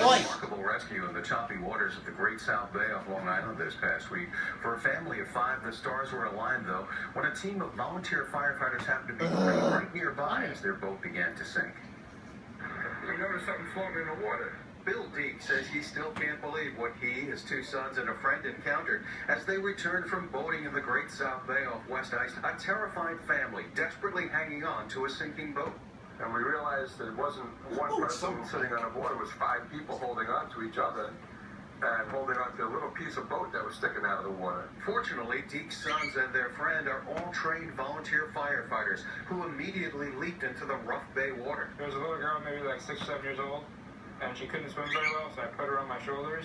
remarkable rescue in the choppy waters of the Great South Bay off Long Island this past week. For a family of 5, the stars were aligned, though, when a team of volunteer firefighters happened to be right nearby as their boat began to sink. We noticed something floating in the water. Bill Deaks says he still can't believe what he, his 2 sons, and a friend encountered as they returned from boating in the Great South Bay off West Ice. A terrified family desperately hanging on to a sinking boat. And we realized that it wasn't one person sitting on a board. It was 5 people holding on to each other and holding on to a little piece of boat that was sticking out of the water. Fortunately, Deaks' sons and their friend are all trained volunteer firefighters who immediately leaped into the rough bay water. There was a little girl, maybe like 6 or 7 years old, and she couldn't swim very well, so I put her on my shoulders.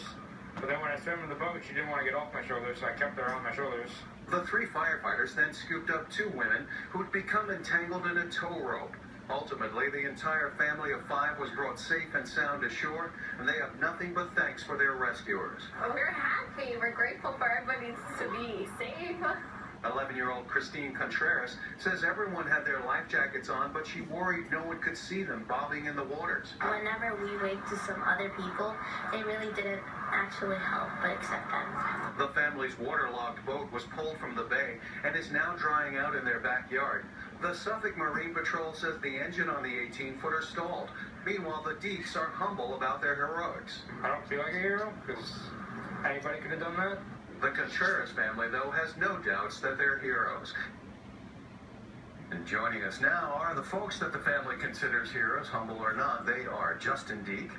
But then when I swam in the boat, she didn't want to get off my shoulders, so I kept her on my shoulders. The 3 firefighters then scooped up 2 women who'd become entangled in a tow rope. Ultimately, the entire family of 5 was brought safe and sound ashore, and they have nothing but thanks for their rescuers. We're happy. We're grateful for everybody to be safe. 11-year-old Christine Contreras says everyone had their life jackets on, but she worried no one could see them bobbing in the waters. Whenever we waved to some other people, they really didn't actually help but accept them. The family's waterlogged boat was pulled from the bay and is now drying out in their backyard. The Suffolk Marine Patrol says the engine on the 18-footer stalled. Meanwhile, the Deaks are humble about their heroics. I don't feel like a hero, because anybody could have done that. The Contreras family, though, has no doubts that they're heroes. And joining us now are the folks that the family considers heroes, humble or not. They are Justin Deak,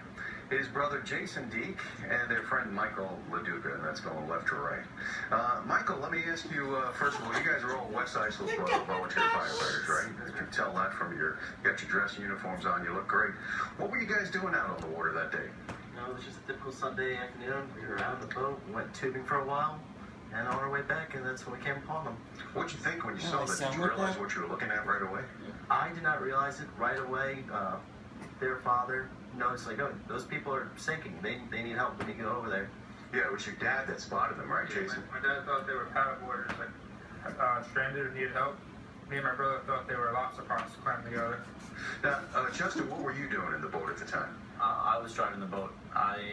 his brother Jason Deak, and their friend Michael LaDuca, and that's going left to right. Michael, let me ask you, first of all, you guys are all West Islip volunteer firefighters, right? You can tell that from you got your dress uniforms on, you look great. What were you guys doing out on the water that day? No, it was just a typical Sunday afternoon. We were out on the boat, went tubing for a while, and on our way back, and that's when we came upon them. What'd you think when you saw that? Did you realize what you were looking at right away? I did not realize it right away. Their father noticed, like, oh, those people are sinking. They need help. We need to go over there. Yeah, it was your dad that spotted them, right, Jason? My dad thought they were paddleboarders, like stranded or needed help. Me and my brother thought they were lobster pots climbing together. Now, Justin, what were you doing in the boat at the time? I was driving the boat. I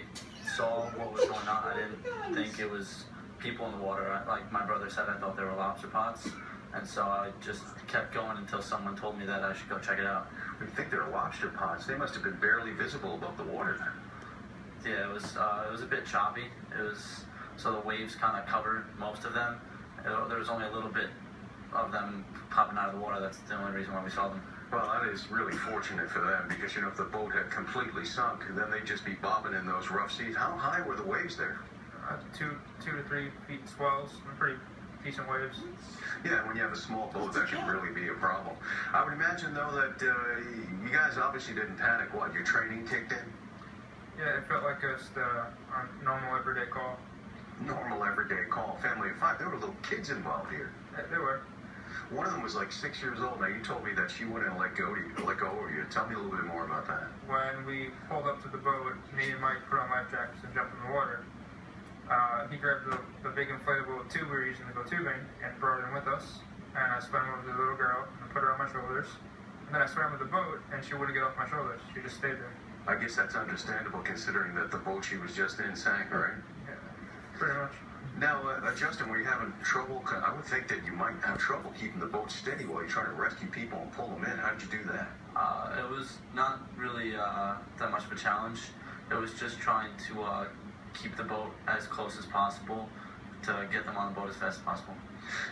saw what was going on. I didn't think it was people in the water. Like my brother said, I thought they were lobster pots. And so I just kept going until someone told me that I should go check it out. You think they're lobster pots? They must have been barely visible above the water. Yeah, it was a bit choppy. So the waves kind of covered most of them. There was only a little bit of them popping out of the water. That's the only reason why we saw them. Well, that is really fortunate for them because, you know, if the boat had completely sunk, then they'd just be bobbing in those rough seas. How high were the waves there? 2 to 3 feet swells, pretty decent waves. Yeah, when you have a small boat, that can really be a problem. I would imagine, though, that you guys obviously didn't panic. What, your training kicked in? Yeah, it felt like just a normal everyday call. Normal everyday call. Family of 5. There were little kids involved here. Yeah, they were. One of them was like 6 years old. Now, you told me that she wouldn't let go of you. Tell me a little bit more about that. When we pulled up to the boat, me and Mike put on life jackets and jumped in the water. He grabbed the big inflatable tube we were using to go tubing and brought it in with us. And I swam over to the little girl and put her on my shoulders. And then I swam with the boat, and she wouldn't get off my shoulders. She just stayed there. I guess that's understandable considering that the boat she was just in sank, right? Yeah, pretty much. Now, Justin, were you having trouble? I would think that you might have trouble keeping the boat steady while you're trying to rescue people and pull them in. How did you do that? It was not really that much of a challenge. It was just trying to keep the boat as close as possible to get them on the boat as fast as possible.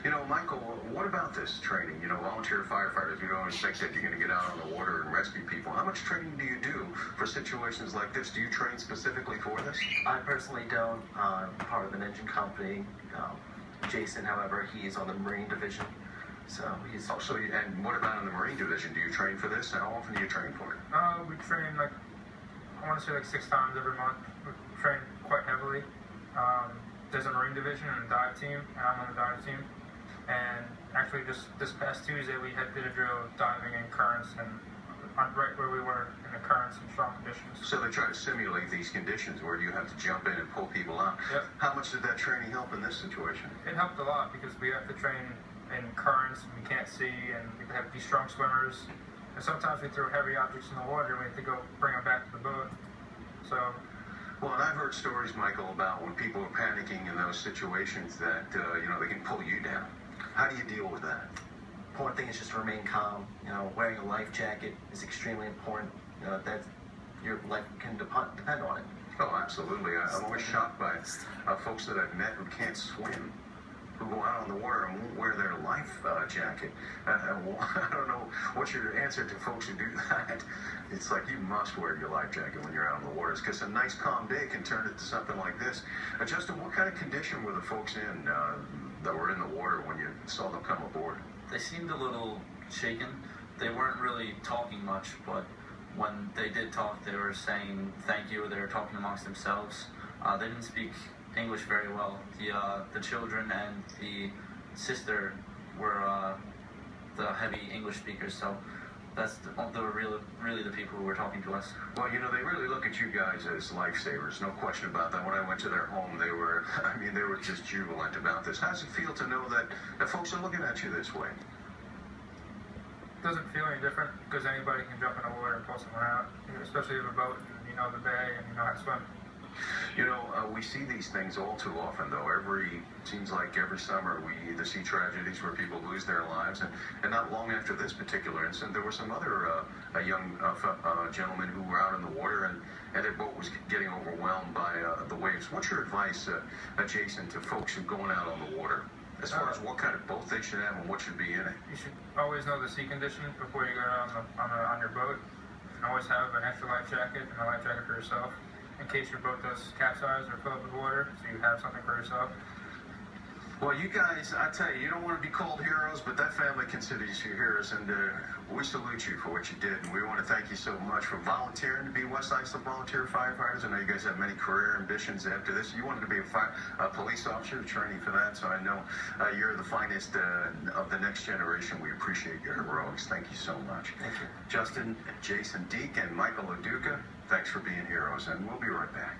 You know, Michael, what about this training? You know, volunteer firefighters, you don't always think that you're going to get out on the water and rescue people. How much training do you do for situations like this? Do you train specifically for this? I personally don't. I'm part of an engine company. Jason, however, he's on the Marine Division. So he's... And what about in the Marine Division? Do you train for this? How often do you train for it? We train, like, I want to say like 6 times every month. We train quite heavily. There's a Marine Division and a dive team, and I'm on the dive team. And actually, just this past Tuesday, we did a drill diving in currents and right where we were in the currents and strong conditions. So they try to simulate these conditions where you have to jump in and pull people out. Yep. How much did that training help in this situation? It helped a lot because we have to train in currents and we can't see, and we have to be strong swimmers. And sometimes we throw heavy objects in the water and we have to go bring them back to the boat. So Well, and I've heard stories, Michael, about when people are panicking in those situations that, they can pull you down. How do you deal with that? Important thing is just to remain calm. Wearing a life jacket is extremely important. That your life can depend on it. Oh, absolutely. I'm always shocked by folks that I've met who can't swim, who go out on the water and won't wear their life jacket. I don't know what's your answer to folks who do that. It's like you must wear your life jacket when you're out on the water, because a nice calm day can turn into something like this. Justin, what kind of condition were the folks in that were in the water when you saw them come aboard? They seemed a little shaken. They weren't really talking much, but when they did talk, they were saying thank you. They were talking amongst themselves. They didn't speak English very well. The children and the sister were the heavy English speakers, so they were really the people who were talking to us. Well, they really look at you guys as lifesavers, no question about that. When I went to their home, they were just jubilant about this. How does it feel to know that folks are looking at you this way? It doesn't feel any different because anybody can jump in the water and pull someone out, especially if you have a boat and you know the bay and you know how to swim. We see these things all too often, though. Seems like every summer we either see tragedies where people lose their lives, and not long after this particular incident, there were some other young gentlemen who were out in the water, and their boat was getting overwhelmed by the waves. What's your advice, Jason, to folks who are going out on the water, as far as what kind of boat they should have and what should be in it? You should always know the sea condition before you go out on your boat, and always have an extra life jacket and a life jacket for yourself, in case your boat does capsize or fill up with water, so you have something for yourself. Well, you guys, I tell you don't want to be called heroes, but that family considers you heroes, and we salute you for what you did, and we want to thank you so much for volunteering to be West Islip Volunteer Firefighters. I know you guys have many career ambitions after this. You wanted to be a police officer, training for that, so I know you're the finest of the next generation. We appreciate your heroics. Thank you so much. Thank you. Justin, Jason Deak, and Michael LaDuca, thanks for being heroes, and we'll be right back.